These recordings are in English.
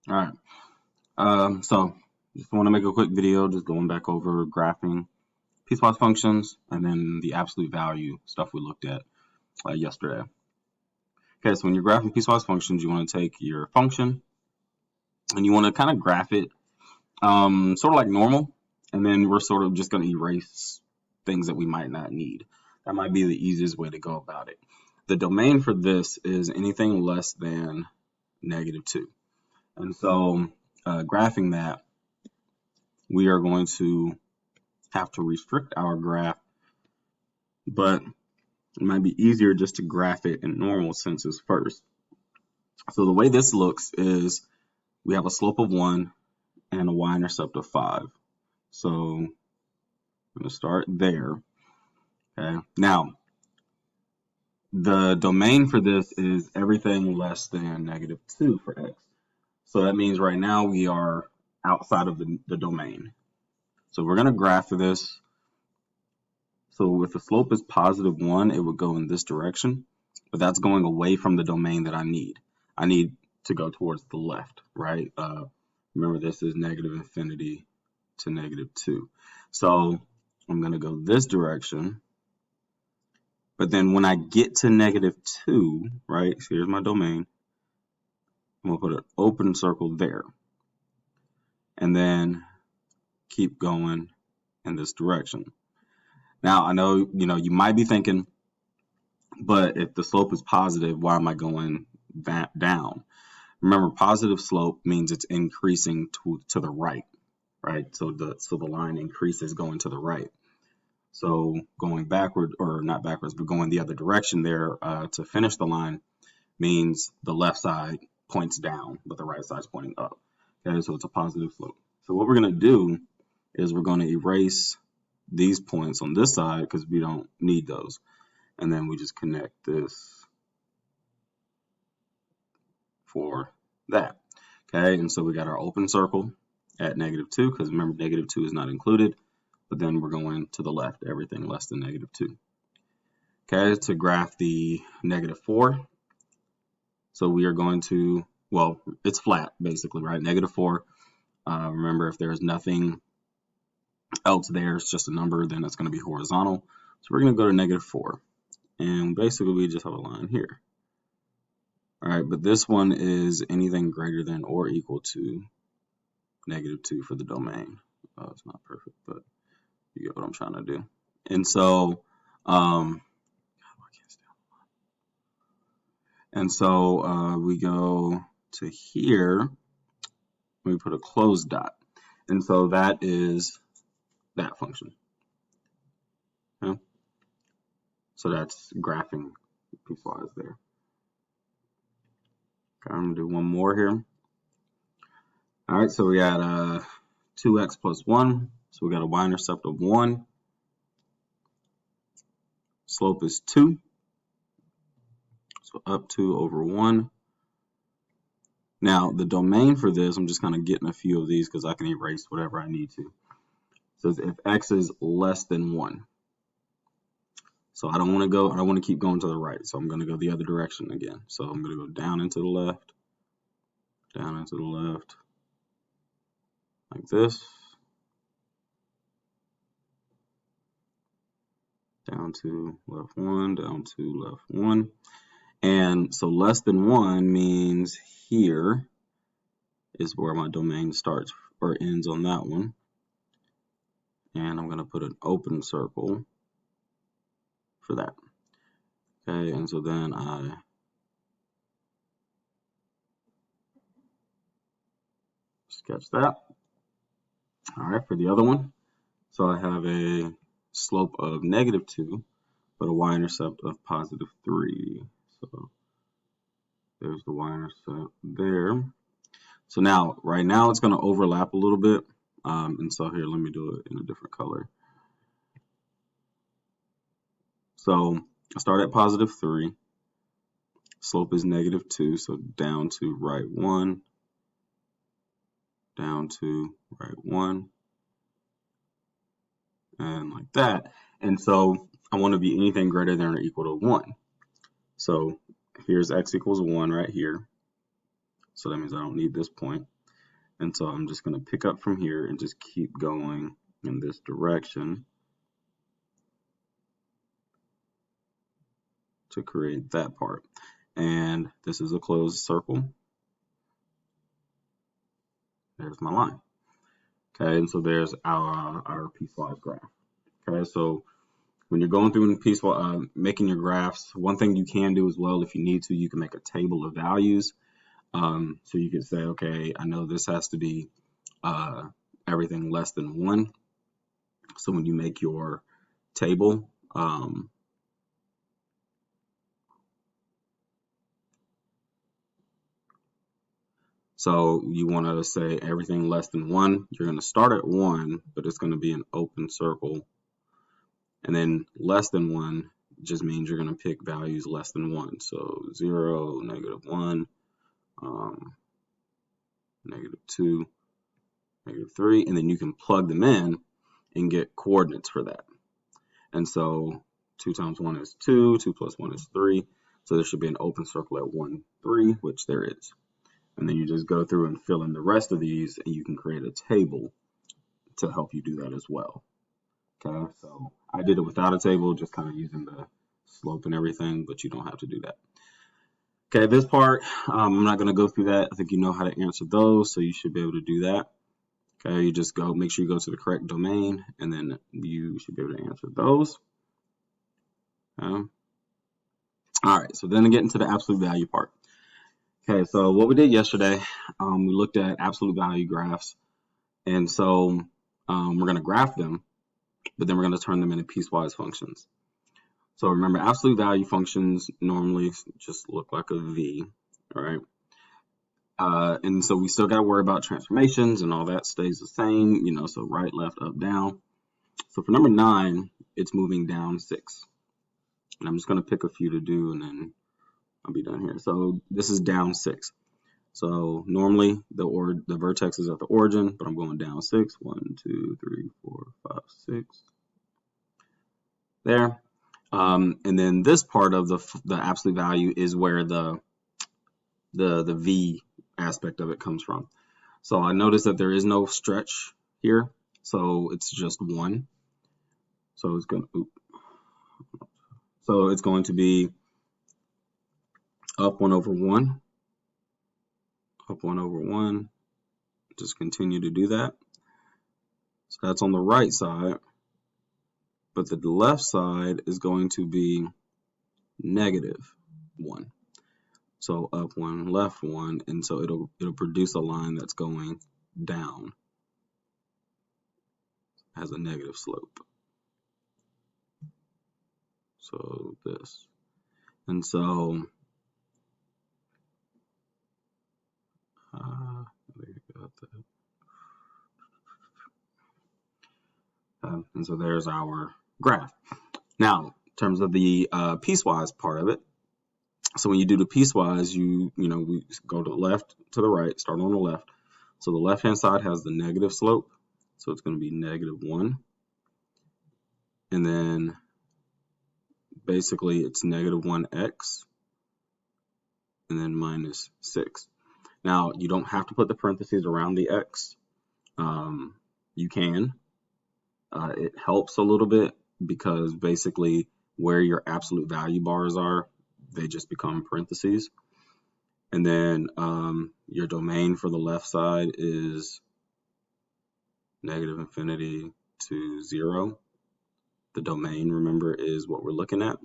All right. So just want to make a quick video, just going back over graphing piecewise functions and then the absolute value stuff we looked at yesterday. Okay, so when you're graphing piecewise functions, you want to take your function and you want to kind of graph it sort of like normal, and then we're sort of just going to erase things that we might not need. That might be the easiest way to go about it. The domain for this is anything less than -2. And so graphing that, we are going to have to restrict our graph, but it might be easier just to graph it in normal senses first. So the way this looks is we have a slope of 1 and a y-intercept of 5. So I'm going to start there. Okay. Now, the domain for this is everything less than -2 for x. So that means right now we are outside of the domain. So we're going to graph this. So if the slope is +1, it would go in this direction, but that's going away from the domain that I need. I need to go towards the left, right? Remember, this is -infinity to -2. So I'm going to go this direction. But then when I get to -2, right, so here's my domain, I'm going to put an open circle there. And then keep going in this direction. Now, I know, you might be thinking, but if the slope is positive, why am I going down? Remember, positive slope means it's increasing to the right, right? So the line increases going to the right. So going backward, or not backwards, but going the other direction there to finish the line means the left side points down, but the right side's pointing up. Okay, so it's a positive slope. So what we're going to do is we're going to erase these points on this side because we don't need those. And then we just connect this for that. Okay, and so we got our open circle at -2 because remember, -2 is not included, but then we're going to the left, everything less than -2. Okay, to graph the -4, so we are going to, well, it's flat basically, right? -4. Remember, if there's nothing else there, it's just a number, then it's going to be horizontal. So we're going to go to -4. And basically, we just have a line here. All right, but this one is anything greater than or equal to -2 for the domain. It's not perfect, but you get what I'm trying to do. And so, we go to here, we put a closed dot. And so that is that function. Okay? So that's graphing piecewise there. Okay, I'm going to do one more here. All right, so we got 2x plus 1. So we got a y-intercept of 1. Slope is 2. So up 2 over 1. Now, the domain for this, I'm just kind of getting a few of these because I can erase whatever I need to. It says if x is less than 1. So I don't want to keep going to the right. So I'm going to go the other direction again. So I'm going to go down and to the left, down and to the left, like this. Down to left 1, down to left 1. And so less than 1 means here is where my domain starts or ends on that one. And I'm going to put an open circle for that. Okay, and so then I sketch that. All right, for the other one, so I have a slope of -2, but a y-intercept of +3. So there's the y-intercept there. So now, right now, it's going to overlap a little bit. And so here, let me do it in a different color. So I start at +3. Slope is -2, so down to right 1, down to right 1, and like that. And so I want to be anything greater than or equal to 1. So here's x equals 1 right here. So that means I don't need this point. And so I'm just going to pick up from here and just keep going in this direction to create that part. And this is a closed circle. There's my line. Okay, and so there's our piecewise graph. Okay, so when you're going through and piecewise making your graphs, one thing you can do as well, if you need to, you can make a table of values. So you can say, okay, I know this has to be everything less than 1. So when you make your table, so you want to say everything less than 1. You're going to start at 1, but it's going to be an open circle. And then less than 1 just means you're going to pick values less than 1. So 0, -1, -2, -3, and then you can plug them in and get coordinates for that. And so 2 times 1 is 2, 2 plus 1 is 3. So there should be an open circle at 1, 3, which there is. And then you just go through and fill in the rest of these, and you can create a table to help you do that as well. Okay, so I did it without a table, just kind of using the slope and everything, but you don't have to do that. Okay, this part, I'm not going to go through that. I think you know how to answer those, so you should be able to do that. Okay, you just go, make sure you go to the correct domain, and then you should be able to answer those. All right, so then to get into the absolute value part. Okay, so what we did yesterday, we looked at absolute value graphs, and so we're going to graph them, but then we're going to turn them into piecewise functions. So remember, absolute value functions normally just look like a V, all right? And so we still got to worry about transformations and all that stays the same, you know, so right, left, up, down. So for number 9, it's moving down 6. And I'm just going to pick a few to do, and then I'll be done here. So this is down 6. So normally the vertex is at the origin, but I'm going down 6. 1, 2, 3, 4, 5, 6. There. And then this part of the absolute value is where the V aspect of it comes from. So I notice that there is no stretch here, so it's just 1. So it's going to be up 1 over 1, up 1 over 1. Just continue to do that. So that's on the right side, but the left side is going to be -1. So up 1, left 1, and so it'll produce a line that's going down, has a negative slope. So this, and so and so there's our graph. Now, in terms of the piecewise part of it, so when you do the piecewise, we go to the left to the right, start on the left. So the left-hand side has the negative slope, so it's going to be -1. And then basically it's -1x, and then -6. Now, you don't have to put the parentheses around the x. You can. It helps a little bit because basically where your absolute value bars are, they just become parentheses. And then your domain for the left side is -infinity to 0. The domain, remember, is what we're looking at.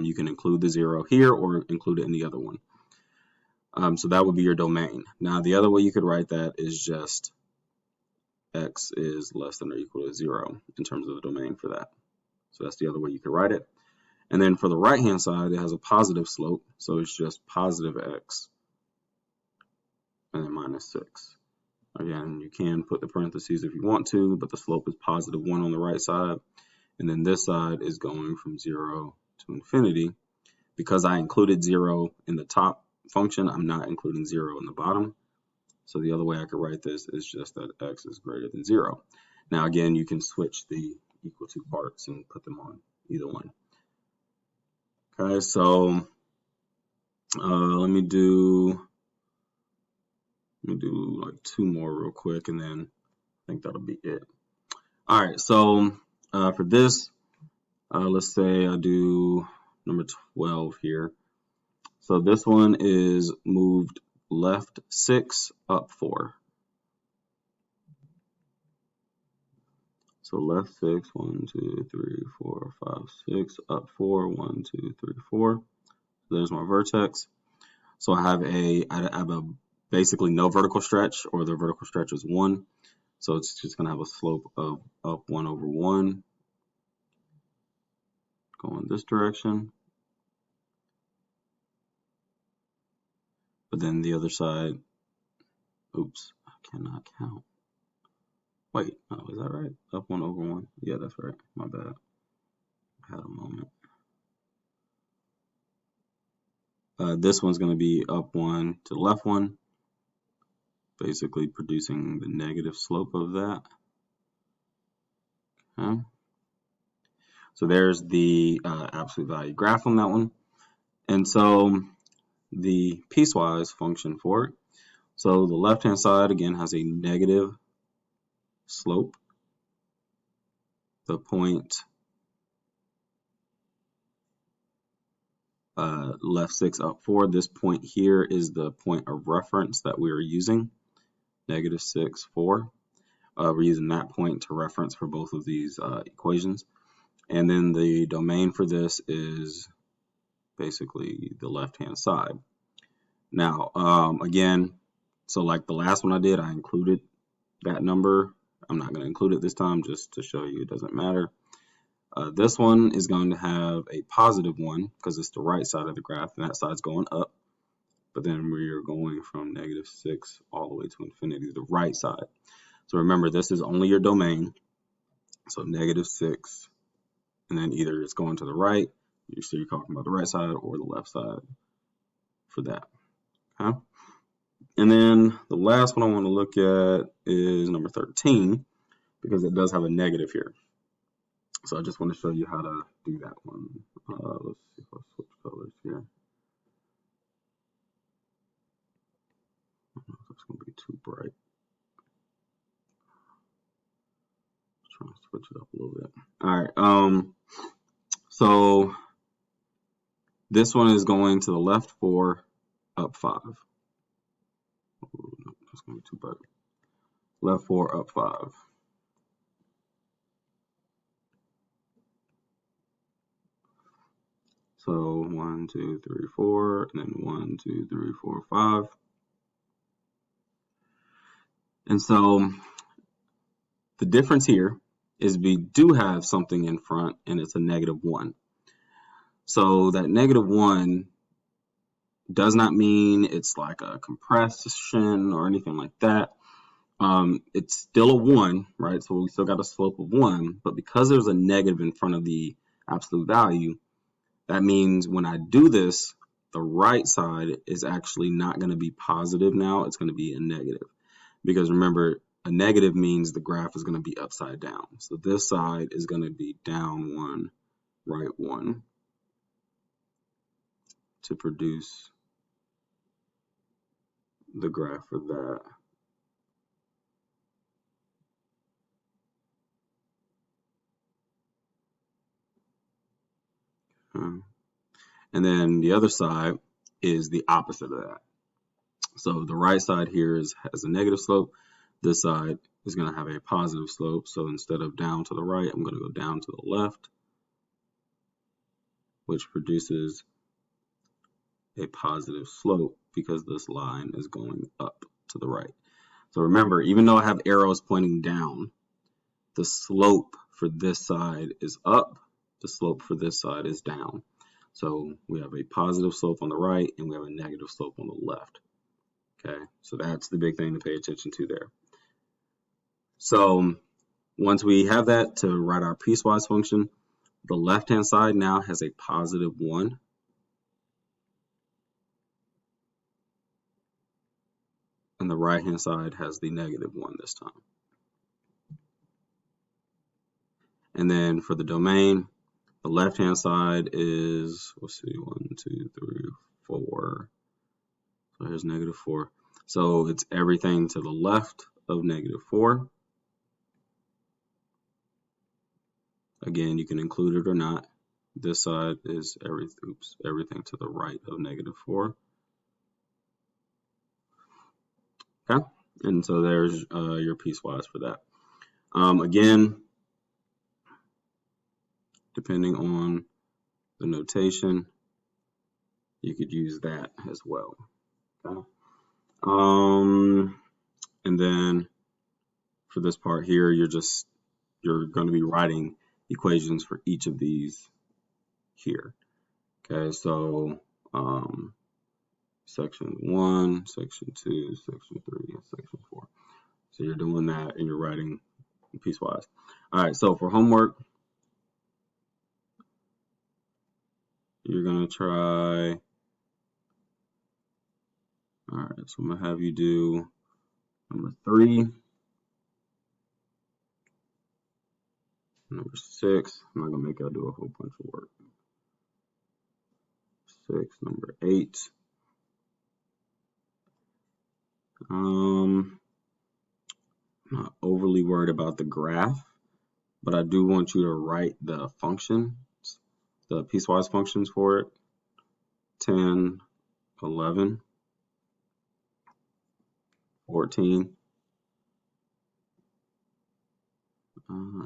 You can include the 0 here or include it in the other one. So that would be your domain. Now, the other way you could write that is just x is less than or equal to 0 in terms of the domain for that. So that's the other way you could write it. And then for the right-hand side, it has a positive slope, so it's just positive x and then -6. Again, you can put the parentheses if you want to, but the slope is +1 on the right side. And then this side is going from 0 to infinity. Because I included 0 in the top function, I'm not including 0 in the bottom. So the other way I could write this is just that x is greater than 0. Now again, you can switch the equal to parts and put them on either one. Okay, so let me do Let me do like 2 more real quick, and then I think that'll be it. All right, so for this, let's say I do number 12 here. So this one is moved left 6, up 4. So left 6, 1, 2, 3, 4, 5, 6, up 4, 1, 2, 3, 4. So there's my vertex. So I have a basically no vertical stretch, or the vertical stretch is 1. So it's just going to have a slope of up 1 over 1, going this direction. But then the other side, oops, I cannot count. Wait, oh, is that right? Up 1 over 1? Yeah, that's right. My bad. I had a moment. This one's going to be up 1 to the left 1, basically producing the negative slope of that. Okay. So there's the absolute value graph on that one. And so the piecewise function for it. So the left-hand side, again, has a negative slope. The point left 6, up 4, this point here is the point of reference that we are using, negative 6, 4. We're using that point to reference for both of these equations. And then the domain for this is basically the left-hand side. Now, again, so like the last one I did, I included that number. I'm not going to include it this time just to show you it doesn't matter. This one is going to have a positive 1 because it's the right side of the graph, and that side's going up. But then we are going from negative 6 all the way to infinity, the right side. So remember, this is only your domain. So negative 6, and then either it's going to the right, so you're talking about the right side, or the left side for that. Okay? And then the last one I want to look at is number 13, because it does have a negative here. So I just want to show you how to do that one. Let's see if I switch colors here. I don't know if it's going to be too bright. Just trying to switch it up a little bit. All right. So this one is going to the left 4, up 5. Oh, no, that's going to be too bright. Left 4, up 5. So 1, 2, 3, 4, and then 1, 2, 3, 4, 5. And so the difference here is we do have something in front, and it's a negative 1. So that negative 1 does not mean it's like a compression or anything like that. It's still a 1, right? So we still got a slope of 1, but because there's a negative in front of the absolute value, that means when I do this, the right side is actually not going to be positive now. It's going to be a negative. Because remember, a negative means the graph is going to be upside down. So this side is going to be down 1, right 1 to produce the graph for that. And then the other side is the opposite of that. So the right side here has a negative slope. This side is going to have a positive slope. So instead of down to the right, I'm going to go down to the left, which produces a positive slope because this line is going up to the right. So remember, even though I have arrows pointing down, the slope for this side is up, the slope for this side is down. So we have a positive slope on the right and we have a negative slope on the left. Okay, so that's the big thing to pay attention to there. So once we have that to write our piecewise function, the left-hand side now has a positive 1. And the right-hand side has the negative 1 this time. And then for the domain, the left-hand side is, let's see, 1, 2, 3, 4. So here's negative 4. So it's everything to the left of -4. Again, you can include it or not. This side is everything to the right of -4. Okay, and so there's your piecewise for that. Again, depending on the notation, you could use that as well. Okay. And then for this part here, you're going to be writing equations for each of these here. Okay, so section 1, section 2, section 3, and section 4. So you're doing that and you're writing piecewise. All right, so for homework, you're going to try. All right, so I'm going to have you do number 3, number 6. I'm not going to make y'all do a whole bunch of work. 6, number 8. I'm not overly worried about the graph, but I do want you to write the functions, the piecewise functions for it. 10, 11, 14.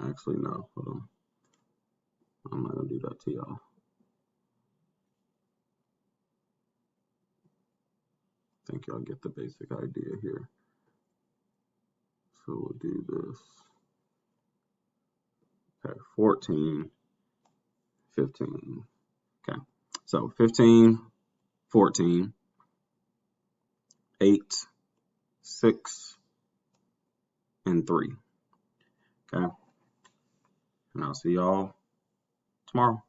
Actually, no, hold on. I'm not going to do that to y'all. I think y'all get the basic idea here. So we'll do this. Okay, 14, 15. Okay, so 15, 14, 8, 6, and 3. Okay, and I'll see y'all tomorrow.